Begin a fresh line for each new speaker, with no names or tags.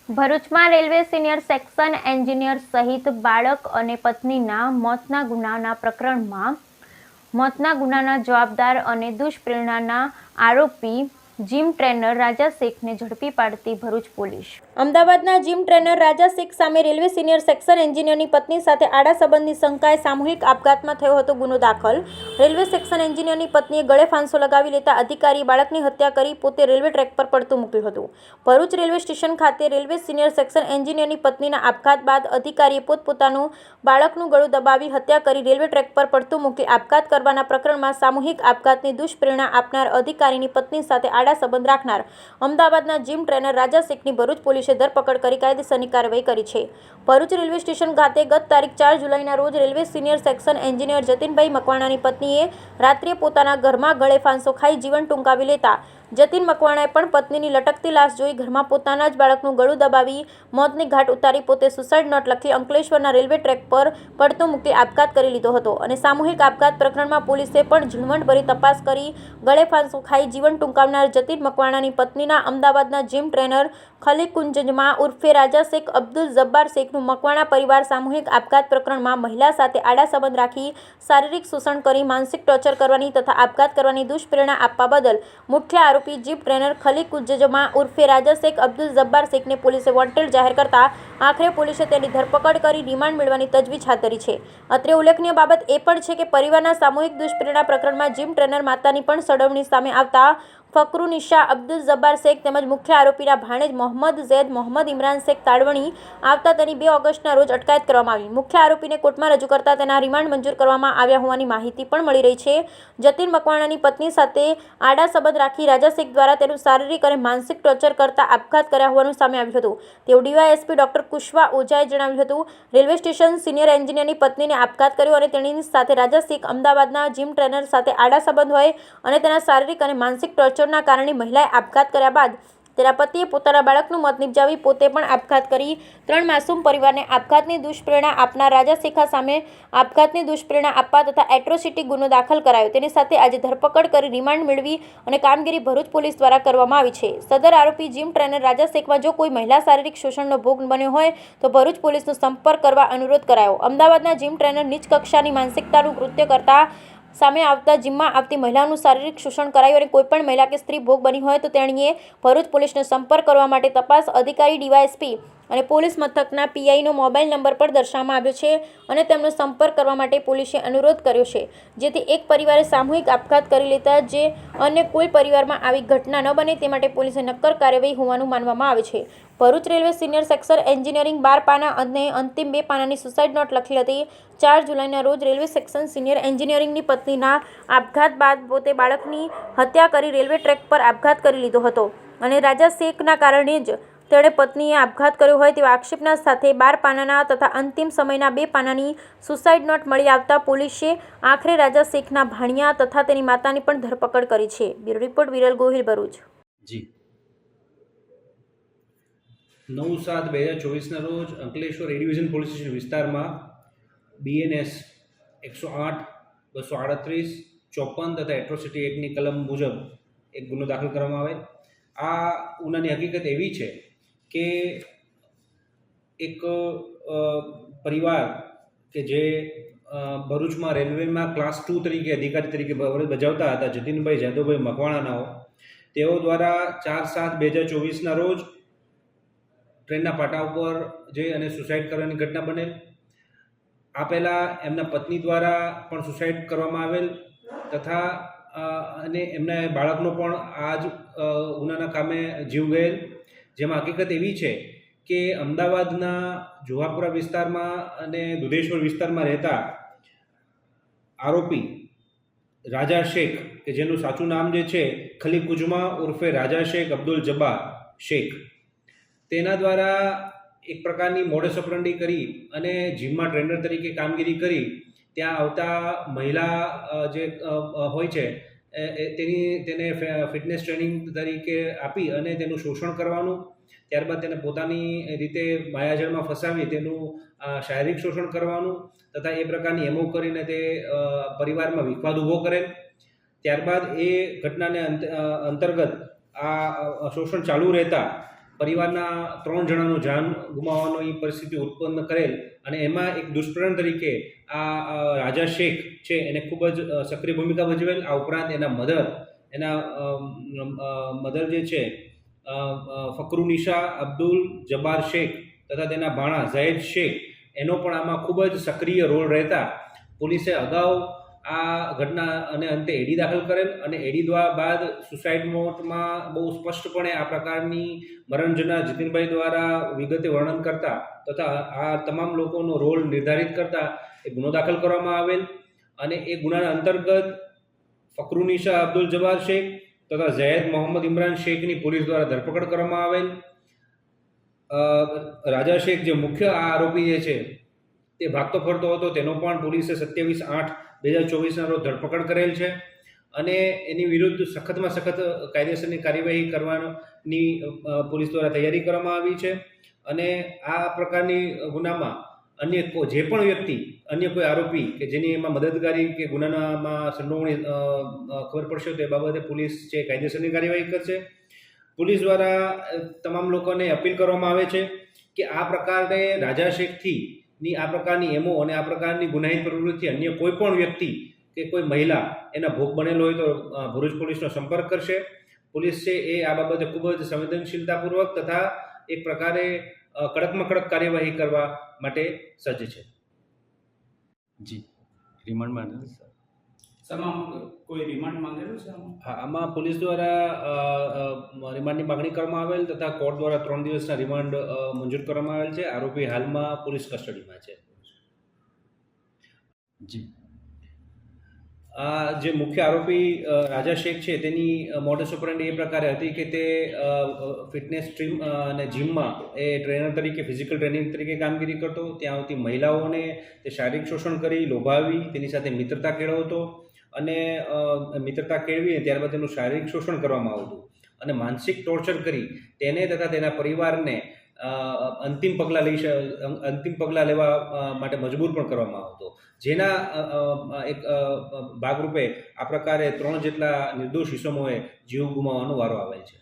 ભરૂચમાં railway senior section engineer સહિત બાળક અને પત્નીના મોતના ગુનાના જવાબદાર અને દુષ્પ્રેરણાના આરોપી જીમ ટ્રેનર રાજા શેખને ઝડપી પાડતી ભરૂચ પોલીસ। અમદાવાદના જીમ ટ્રેનર રાજા શેખ સામે રેલવે સિનિયર સેક્શન એન્જિનિયરની પત્ની સાથે આડા સંબંધની શંકાએ સામૂહિક આપઘાતમાં થયો હતો ગુનો દાખલ। રેલવે સેક્શન એન્જિનિયરની પત્નીએ ગળે ફાંસો લગાવી લેતા અધિકારીએ બાળકની હત્યા કરી પોતે રેલવે ટ્રેક પર પડતું મૂક્યું હતું। ભરૂચ રેલવે સ્ટેશન ખાતે રેલવે સિનિયર સેક્શન એન્જિનિયરની પત્નીના આપઘાત બાદ અધિકારીએ પોતપોતાનું બાળકનું ગળું દબાવી હત્યા કરી રેલવે ટ્રેક પર પડતું મૂકી આપઘાત કરવાના પ્રકરણમાં સામૂહિક આપઘાતની દુષ્પ્રેરણા આપનાર અધિકારીની પત્ની સાથે આડા સંબંધ રાખનાર અમદાવાદના જીમ ટ્રેનર રાજા શેખની ભરૂચ પોલીસે ધરપકડ કરી કાયદેસરની કાર્યવાહી કરી છે। ભરૂચ રેલવે સ્ટેશન ખાતે ગત તારીખ 4 જુલાઈના રોજ રેલવે સિનિયર સેક્શન એન્જિનિયર જતીનભાઈ મકવાણાની પત્નીએ રાત્રે પોતાના ઘરમાં ગળે ફાંસો ખાઈ જીવન ટૂંકાવી લેતા જતીન મકવાણાએ પણ પત્નીની લટકતી લાશ જોઈ ઘરમાં પોતાના જ બાળકનું ગળું દબાવી મોતની ઘાટ ઉતારી પોતે સુસાઇડ નોટ લખી અંકલેશ્વરના રેલવે ટ્રેક પર પડતું મૂકી આપઘાત કરી લીધો હતો અને સામૂહિક આપઘાત પ્રકરણમાં પોલીસે પણ ઝીણવટભરી તપાસ કરી ગળે ફાંસો ખાઈ જીવન ટૂંકાવનાર જતીન મકવાણાની પત્નીના અમદાવાદના જીમ ટ્રેનર ખલીકુંજમાં ઉર્ફે રાજા શેખ અબ્દુલ જબ્બાર શેખનું મકવાણા પરિવાર સામૂહિક આપઘાત પ્રકરણમાં મહિલા સાથે આડા સંબંધ રાખી શારીરિક શોષણ કરી માનસિક ટોર્ચર કરવાની તથા આપઘાત કરવાની દુષ્પ્રેરણા આપવા બદલ મુખ્ય આરોપી જીમ ટ્રેનર ખલીકુંજમાં ઉર્ફે રાજા શેખ અબ્દુલ જબ્બાર શેખને પોલીસે વોન્ટેડ જાહેર કરતા આખરે પોલીસે તેની ધરપકડ કરી રિમાન્ડ મેળવવાની તજવીજ હાથ ધરી છે। અત્રે ઉલ્લેખનીય બાબત એ પણ છે કે પરિવારના સામૂહિક દુષ્પ્રેરણા પ્રકરણમાં જીમ ટ્રેનર માતાની પણ સડવણી સામે આવતા ફકરુનિશા અબ્દુલ જબ્બાર શેખ તેમજ મુખ્ય આરોપીના ભાણેજ મોહમ્મદ ઝૈદ મોહમ્મદ ઇમરાન શેખ તાડવણી આવતા તેની 2 ઓગસ્ટના રોજ અટકાયત કરવામાં આવી। મુખ્ય આરોપીને કોર્ટમાં રજૂ કરતા તેના રિમાન્ડ મંજૂર કરવામાં આવ્યા હોવાની માહિતી પણ મળી રહી છે। જતીન મકવાણાની પત્ની સાથે આડા સંબંધ રાખી રાજા શેખ દ્વારા તેનું શારીરિક અને માનસિક ટોર્ચર કરતા આપઘાત કર્યા હોવાનું સામે આવ્યું હતું તેવું ડીવાયએસપી ડોક્ટર કુશવા ઓઝાએ જણાવ્યું હતું। રેલવે સ્ટેશન સિનિયર એન્જિનિયરની પત્નીને આપઘાત કર્યો અને તેની સાથે રાજા શેખ અમદાવાદના જીમ ટ્રેનર સાથે આડા સંબંધ હોય અને તેના શારીરિક અને માનસિક ટોર્ચરના કારણે મહિલાએ આપઘાત કર્યા બાદ તેના પતિએ પોતાના બાળકનું મોત નિપજાવી પોતે પણ આપઘાત કરી 3 માસૂમ પરિવારને આપઘાતની દુષ્પ્રેરણા આપનાર રાજા શેખા સામે આપઘાતની દુષ્પ્રેરણા આપવા તથા એટ્રોસિટી ગુનો દાખલ કરાયો। તેની સાથે આજે ધરપકડ કરી રિમાન્ડ મેળવી અને કામગીરી ભરૂચ પોલીસ દ્વારા કરવામાં આવી છે। સદર આરોપી જીમ ટ્રેનર રાજા શેખમાં જો કોઈ મહિલા શારીરિક શોષણનો ભોગ બન્યો હોય તો ભરૂચ પોલીસનો સંપર્ક કરવા અનુરોધ કરાયો। અમદાવાદના જીમ ટ્રેનર નીચ કક્ષાની માનસિકતાનું કૃત્ય કરતા સામે આવતા જીમમાં આવતી મહિલાઓનું શારીરિક શોષણ કરાયું અને કોઈપણ મહિલા કે સ્ત્રી ભોગ બની હોય તો તેણીએ ભરૂચ પોલીસનો સંપર્ક કરવા માટે તપાસ અધિકારી ડીવાયએસપી અને પોલીસ મથકના પીઆઈનો મોબાઈલ નંબર પર દર્શાવવામાં આવ્યો છે અને તેમનો સંપર્ક કરવા માટે પોલીસે અનુરોધ કર્યો છે જેથી એક પરિવારે સામૂહિક આપઘાત કરી લેતા જે અન્ય કોઈ પરિવારમાં આવી ઘટના ન બને તે માટે પોલીસે નક્કર કાર્યવાહી હોવાનું માનવામાં આવે છે। Bharuch railway senior section engineering 12 પાના અને અંતિમ 2 પાનાની સુસાઇડ નોટ લખી હતી। 4 જુલાઈના રોજ રેલવે સેક્શન સિનિયર એન્જિનિયરિંગની પત્નીના આપઘાત બાદ પોતે બાળકની હત્યા કરી રેલવે ટ્રેક પર આપઘાત કરી લીધો હતો અને રાજા શેખના કારણે જ તેણે પત્નીએ આપઘાત કર્યો હોય તેવા આક્ષેપના સાથે 12 પાનાના તથા અંતિમ સમયના 2 પાનાની સુસાઇડ નોટ મળી આવતા પોલીસે આખરે રાજા શેખના ભાણિયા તથા તેની માતાની પણ ધરપકડ કરી છે। Bureau report Viral Gohil Bharuch.
જી 9/7/2024ના રોજ Ankleshwar A division police station વિસ્તારમાં BNS 108, 238, 54 તથા એટ્રોસિટી એક્ટની કલમ મુજબ એક ગુનો દાખલ કરવામાં આવે। આ ગુનાની હકીકત એવી છે કે એક પરિવાર કે જે ભરૂચમાં રેલવેમાં ક્લાસ 2 તરીકે અધિકારી તરીકે ફરજ બજાવતા હતા જતીનભાઈ જાદવભાઈ મકવાણાનાઓ તેઓ દ્વારા 4/7/2024ના રોજ ટ્રેનના પાટા ઉપર જઈ અને સુસાઇડ કરવાની ઘટના બનેલ। આ પહેલાં એમના પત્ની દ્વારા પણ સુસાઇડ કરવામાં આવેલ તથા અને એમના બાળકનો પણ આ જ ગુનાના કામે જીવ ગયેલ। જેમાં હકીકત એવી છે કે અમદાવાદના જુહાપુરા વિસ્તારમાં અને દુધેશ્વર વિસ્તારમાં રહેતા આરોપી રાજા શેખ કે જેનું સાચું નામ જે છે ખલીકુંજમાં ઉર્ફે રાજા શેખ અબ્દુલ જબ્બાર શેખ તેના દ્વારા એક પ્રકારની મોડસ ઓપરન્ડી કરી અને જીમમાં ટ્રેનર તરીકે કામગીરી કરી ત્યાં આવતા મહિલા જે હોય છે તેને ફિટનેસ ટ્રેનિંગ તરીકે આપી અને તેનું શોષણ કરવાનું, ત્યારબાદ તેને પોતાની રીતે માયાજાળમાં ફસાવી તેનું શારીરિક શોષણ કરવાનું તથા એ પ્રકારની એમો કરીને તે પરિવારમાં વિખવાદ ઊભો કરેલ। ત્યારબાદ એ ઘટનાને અંતર્ગત આ શોષણ ચાલુ રહેતા પરિવારના 3 જણાનું જાન ગુમાવવાનો એ પરિસ્થિતિ ઉત્પન્ન કરેલ અને એમાં એક દુષ્પ્રેરણ તરીકે આ રાજા શેખ છે એને ખૂબ જ સક્રિય ભૂમિકા ભજવેલ. આ ઉપરાંત એના મધર જે છે ફકરુનિશા અબ્દુલ જબ્બાર શેખ તથા તેના ભાણા ઝૈદ શેખ એનો પણ આમાં ખૂબ જ સક્રિય રોલ રહેતા પોલીસે અગાઉ આ ઘટના અને અંતે એડી દાખલ કરેલ અને એડી બાદ સુસાઇડ નોટમાં બહુ સ્પષ્ટપણે આ પ્રકારની મરણ જનાર જીતિનભાઈ દ્વારા વિગતે વર્ણન કરતા તથા આ તમામ લોકોનો રોલ નિર્ધારિત કરતા એ ગુનો દાખલ કરવામાં આવેલ અને એ ગુનાના અંતર્ગત ફકરુનિશા અબ્દુલ જબ્બાર શેખ તથા ઝૈદ મોહમ્મદ ઇમરાન શેખની પોલીસ દ્વારા ધરપકડ કરવામાં આવેલ. રાજા શેખ જે મુખ્ય આ આરોપી જે છે તે ભાગતો ફરતો હતો તેનો પણ પોલીસે 27/8/2024 રોજ ધરપકડ કરેલ છે અને એની વિરુદ્ધ સખતમાં સખત કાયદેસરની કાર્યવાહી કરવાની પોલીસ દ્વારા તૈયારી કરવામાં આવી છે અને આ પ્રકારની ગુનામાં અન્ય જે પણ વ્યક્તિ અન્ય કોઈ આરોપી કે જેની એમાં મદદગારી કે ગુનામાં સંડોવણી ખબર પડશે તો એ બાબતે પોલીસ છે કાયદેસરની કાર્યવાહી કરશે. પોલીસ દ્વારા તમામ લોકોને અપીલ કરવામાં આવે છે કે આ પ્રકારે રાજા શેખની આ પ્રકારની એમો અને આ પ્રકારની ગુનાહિત પ્રવૃત્તિ અન્ય કોઈ પણ વ્યક્તિ કે કોઈ મહિલા એના ભોગ બનેલો હોય તો ભરૂચ પોલીસનો સંપર્ક કરશે. પોલીસ છે એ આ બાબતે ખૂબ જ સંવેદનશીલતાપૂર્વક તથા એક પ્રકારે કડકમાં કડક કાર્યવાહી કરવા માટે સજ્જ છે.
જી રિમાન્ડ માંગેલું સર?
કોઈ રિમાન્ડ માંગેલું છે?
હા, આમાં પોલીસ દ્વારા રિમાન્ડની માગણી કરવામાં આવેલ તથા કોર્ટ દ્વારા 3 દિવસના રિમાન્ડ મંજૂર કરવામાં આવેલ છે. આરોપી હાલમાં પોલીસ કસ્ટડીમાં છે.
જી
આ જે મુખ્ય આરોપી રાજા શેખ છે તેની મોડસ ઓપરેન્ડી એ પ્રકારે હતી કે તે ફિટનેસ સ્ટ્રીમ અને જિમમાં એ ટ્રેનર તરીકે ફિઝિકલ ટ્રેનિંગ તરીકે કામગીરી કરતો. ત્યાં આવતી મહિલાઓને તે શારીરિક શોષણ કરી લોભાવી તેની સાથે મિત્રતા કેળવતો અને મિત્રતા કેળવીને ત્યારબાદ તેનું શારીરિક શોષણ કરવામાં આવતું અને માનસિક ટોર્ચર કરી તેને તથા તેના પરિવારને અંતિમ પગલાં લેવા માટે મજબૂર પણ કરવામાં આવતો, જેના એક ભાગરૂપે આ પ્રકારે 3 જેટલા નિર્દોષ ઇસમોએ જીવ ગુમાવવાનો વારો આવેલ છે.